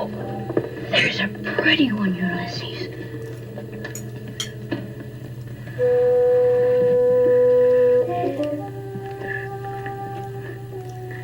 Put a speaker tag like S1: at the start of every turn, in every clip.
S1: There's a pretty one, Ulysses.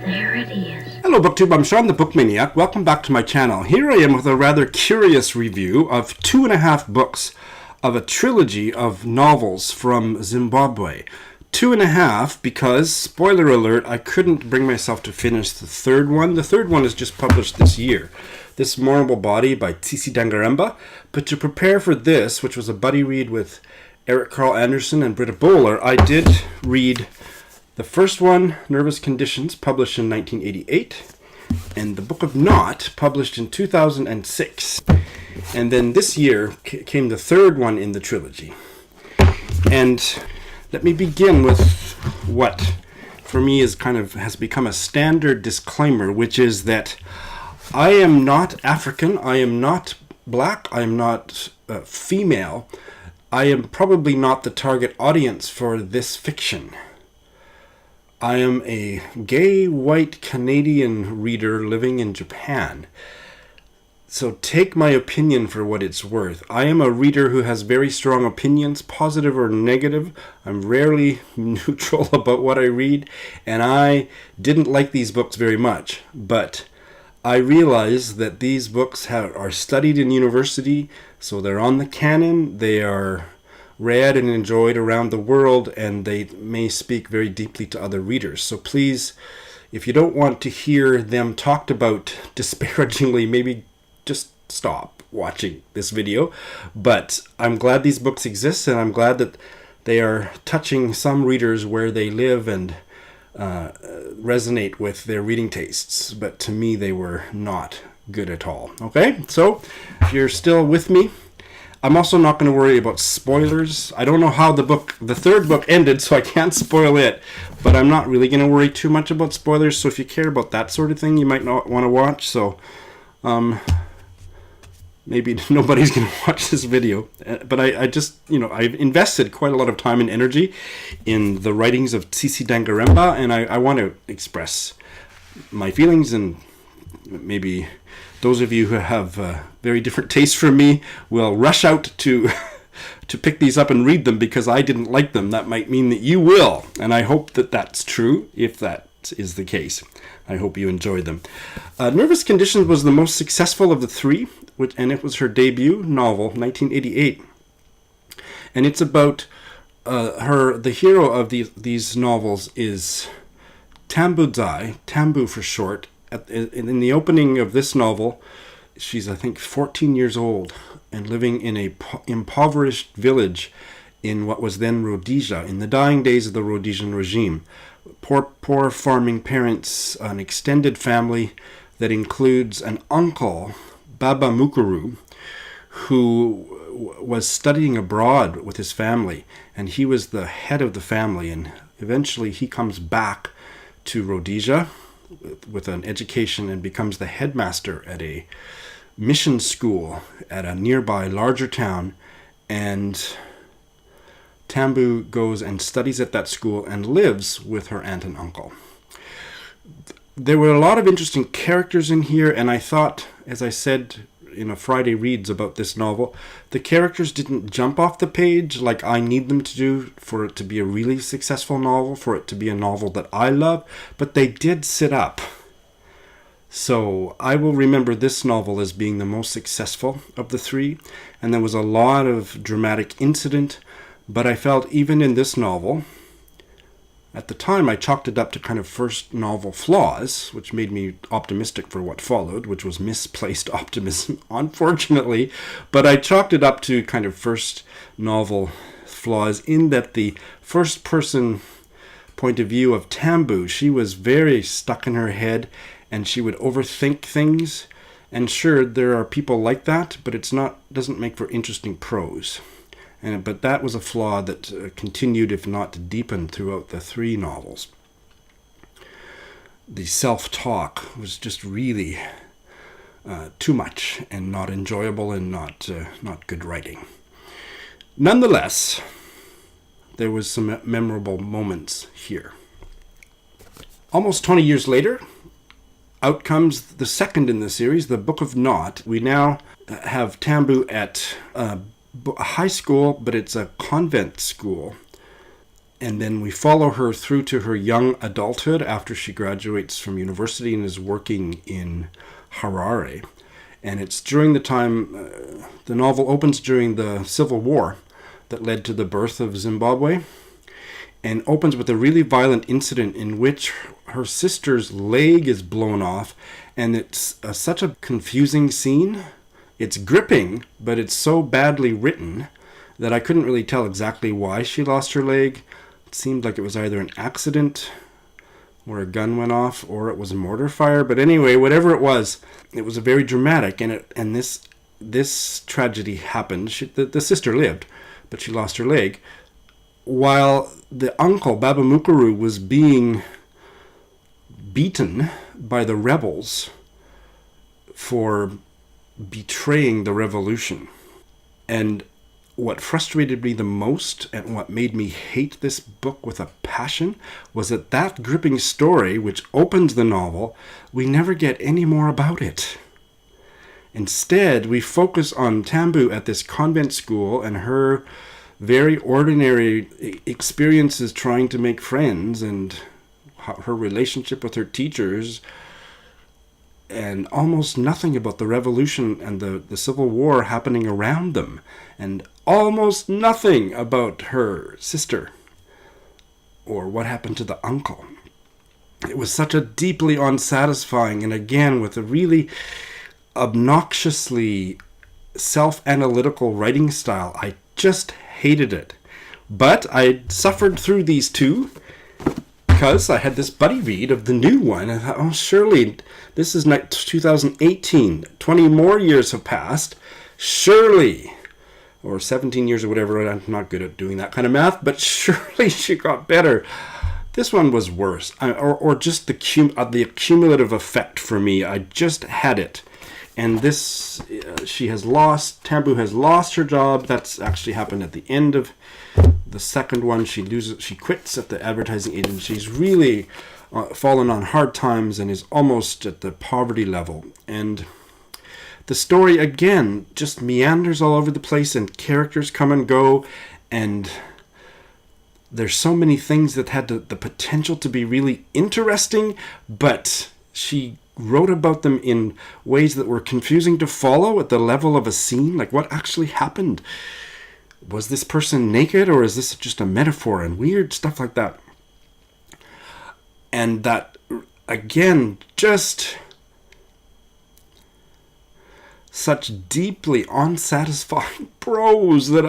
S1: There it is.
S2: Hello BookTube, I'm Sean the Book Maniac. Welcome back to my channel. Here I am with a rather curious review of 2.5 books of a trilogy of novels from Zimbabwe. 2.5 because, spoiler alert, I couldn't bring myself to finish the third one. The third one is just published this year. This Memorable Body by Tsitsi Dangarembga. But to prepare for this, which was a buddy read with Eric Carl Anderson and Britta Bowler, I did read the first one, Nervous Conditions, published in 1988, and The Book of Naught, published in 2006. And then this year came the third one in the trilogy. And let me begin with what, for me, has become a standard disclaimer, which is that I am not African, I am not black, I am not female. I am probably not the target audience for this fiction. I am a gay white Canadian reader living in Japan. So take my opinion for what it's worth. I am a reader who has very strong opinions, positive or negative. I'm rarely neutral about what I read, and I didn't like these books very much. But I realize that these books are studied in university, so they're on the canon, they are read and enjoyed around the world, and they may speak very deeply to other readers. So please, if you don't want to hear them talked about disparagingly, maybe just stop watching this video. But I'm glad these books exist, and I'm glad that they are touching some readers where they live and resonate with their reading tastes. But to me, they were not good at all. Okay, so if you're still with me, I'm also not going to worry about spoilers. I don't know how the third book ended, so I can't spoil it. But I'm not really going to worry too much about spoilers. So if you care about that sort of thing, you might not want to watch. So maybe nobody's going to watch this video. But I just, I've invested quite a lot of time and energy in the writings of Tsitsi Dangarembga, and I want to express my feelings, and maybe those of you who have very different tastes from me will rush out to pick these up and read them because I didn't like them. That might mean that you will, and I hope that that's true. If that is the case, I hope you enjoyed them. Nervous Conditions was the most successful of the three, and it was her debut novel, 1988. And it's about the hero of these novels is Tambudzai, Tambu for short. In the opening of this novel, she's, I think, 14 years old and living in a impoverished village in what was then Rhodesia, in the dying days of the Rhodesian regime. Poor farming parents, an extended family that includes an uncle, Baba Mukuru, who was studying abroad with his family, and he was the head of the family, and eventually he comes back to Rhodesia with an education and becomes the headmaster at a mission school at a nearby larger town, and Tambu goes and studies at that school and lives with her aunt and uncle. There were a lot of interesting characters in here, and I thought, as I said in a Friday Reads about this novel, the characters didn't jump off the page like I need them to do for it to be a really successful novel, for it to be a novel that I love, but they did sit up. So I will remember this novel as being the most successful of the three, and there was a lot of dramatic incident, but I felt even in this novel, at the time I chalked it up to kind of first novel flaws, which made me optimistic for what followed, which was misplaced optimism, unfortunately, but I chalked it up to kind of first novel flaws in that the first person point of view of Tambu, she was very stuck in her head and she would overthink things, and sure, there are people like that, but doesn't make for interesting prose. But that was a flaw that continued, if not deepened, throughout the three novels. The self-talk was just really too much and not enjoyable and not good writing. Nonetheless, there was some memorable moments here. Almost 20 years later, out comes the second in the series, the Book of Naught. We now have Tambu at a high school, but it's a convent school. And then we follow her through to her young adulthood after she graduates from university and is working in Harare. And it's during the time, the novel opens during the Civil War that led to the birth of Zimbabwe, and opens with a really violent incident in which her sister's leg is blown off, and it's such a confusing scene. It's gripping, but it's so badly written that I couldn't really tell exactly why she lost her leg. It seemed like it was either an accident where a gun went off or it was a mortar fire. But anyway, whatever it was very dramatic, and this tragedy happened. The sister lived, but she lost her leg, while the uncle, Baba Mukuru, was being beaten by the rebels for betraying the revolution. And what frustrated me the most and what made me hate this book with a passion was that gripping story, which opens the novel, we never get any more about it. Instead, we focus on Tambu at this convent school and her very ordinary experiences trying to make friends, and her relationship with her teachers, and almost nothing about the revolution and the Civil War happening around them, and almost nothing about her sister or what happened to the uncle. It was such a deeply unsatisfying, and again with a really obnoxiously self-analytical writing style. I just hated it. But I suffered through these two because I had this buddy read of the new one. I thought, oh, surely this is 2018. 20 more years have passed. Surely, or 17 years or whatever. I'm not good at doing that kind of math, but surely she got better. This one was worse, or just the cumulative effect for me. I just had it. And this, Tambu has lost her job. That's actually happened at the end of the second one. She quits at the advertising agency. She's really fallen on hard times and is almost at the poverty level. And the story, again, just meanders all over the place, and characters come and go, and there's so many things that had the potential to be really interesting, but she wrote about them in ways that were confusing to follow at the level of a scene. Like, what actually happened? Was this person naked, or is this just a metaphor? And weird stuff like that. And that, again, just such deeply unsatisfying prose that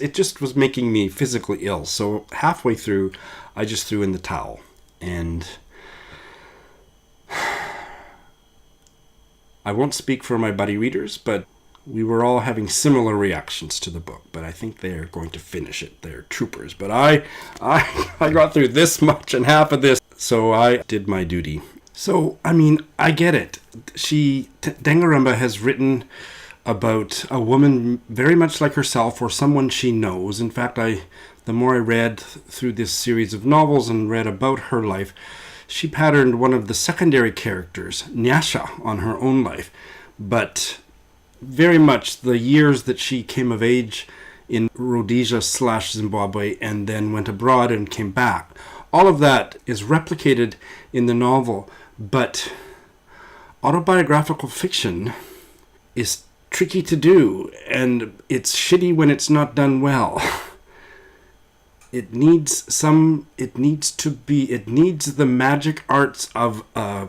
S2: it just was making me physically ill. So halfway through, I just threw in the towel. And I won't speak for my buddy readers, but we were all having similar reactions to the book. But I think they're going to finish it. They're troopers. But I got through this much and half of this, so I did my duty. So, I mean, I get it. Dangarembga has written about a woman very much like herself, or someone she knows. In fact, the more I read through this series of novels and read about her life, she patterned one of the secondary characters, Nyasha, on her own life. But very much the years that she came of age in Rhodesia/Zimbabwe and then went abroad and came back. All of that is replicated in the novel, but autobiographical fiction is tricky to do, and it's shitty when it's not done well. It needs the magic arts of the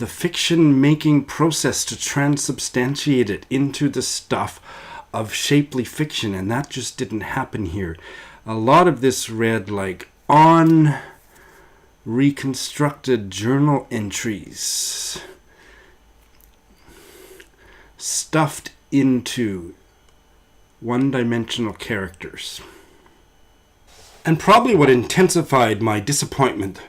S2: fiction making process to transubstantiate it into the stuff of shapely fiction, and that just didn't happen here. A lot of this read like reconstructed journal entries stuffed into one-dimensional characters. And probably what intensified my disappointment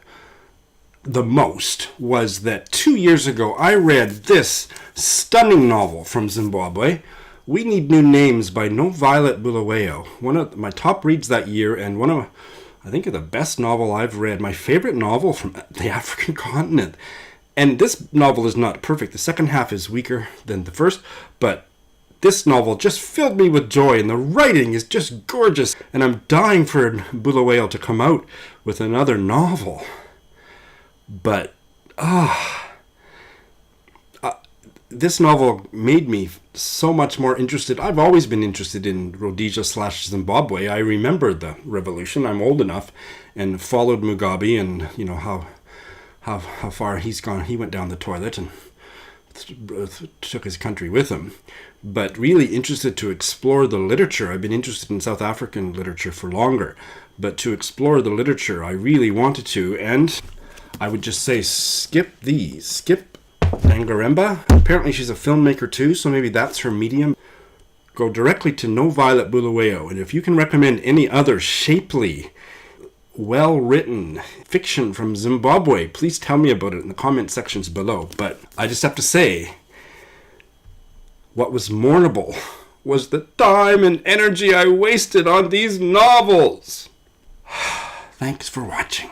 S2: the most was that 2 years ago I read this stunning novel from Zimbabwe, We Need New Names by No Violet Bulawayo. One of my top reads that year, and one of, I think, the best novel I've read, my favorite novel from the African continent. And this novel is not perfect. The second half is weaker than the first, but this novel just filled me with joy, and the writing is just gorgeous. And I'm dying for Bulawayo to come out with another novel. But, this novel made me so much more interested. I've always been interested in Rhodesia/Zimbabwe. I remember the revolution. I'm old enough and followed Mugabe, and you know how far he's gone. He went down the toilet and took his country with him. But really interested to explore the literature. I've been interested in South African literature for longer, but to explore the literature I really wanted to. And I would just say skip Dangarembga. Apparently she's a filmmaker too, so maybe that's her medium. Go directly to No Violet Bulawayo, and if you can recommend any other shapely, well-written fiction from Zimbabwe, please tell me about it in the comment sections below. But I just have to say, what was mournable was the time and energy I wasted on these novels. Thanks for watching.